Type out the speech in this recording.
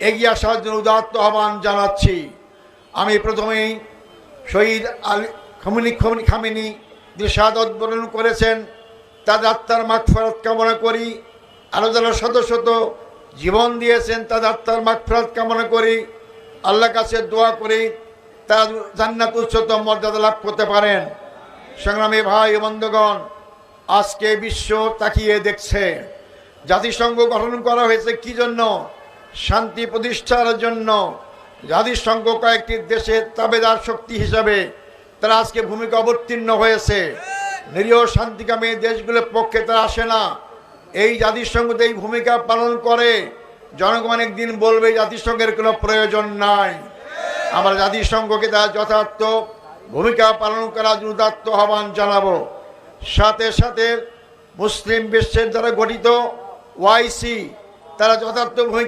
এগিয়ে আসার জন্য উদাত্ত আহ্বান জানাচ্ছি। আমি প্রথমেই শহীদ আলী খামেনি শাহাদাত বরণ করেছেন, তাদের আত্মার মাগফিরাত কামনা করি। আরও যারা শত শত জীবন দিয়েছেন তাদের আত্মার মাগফিরাত কামনা করি। আল্লাহর কাছে দোয়া করি তারা জান্নাত উচ্চতম মর্যাদা লাভ করতে পারেন। সংগ্রামী ভাই বন্ধুগণ, আজকে বিশ্ব তাকিয়ে দেখছে। জাতিসংঘ গঠন করা হয়েছে কি জন্য? শান্তি প্রতিষ্ঠার জন্য। জাতিসংঘ কয়েকটি দেশের তাবেদার শক্তি হিসাবে তারা আজকে ভূমিকা অবতীর্ণ হয়েছে। নিরীহ শান্তিকামী দেশগুলোর পক্ষে তারা আসে না। এই জাতিসংঘ এই ভূমিকা পালন করে। জনগণ একদিন বলবে জাতিসংঘের কোনো প্রয়োজন নাই। আমরা জাতিসংঘকে তার যথার্থ ভূমিকা পালন করার উদাত্ত আহ্বান জানাবো। সাথে সাথে মুসলিম বিশ্বের দ্বারা গঠিত ওআইসি তারা যথার্থ ভূমিকা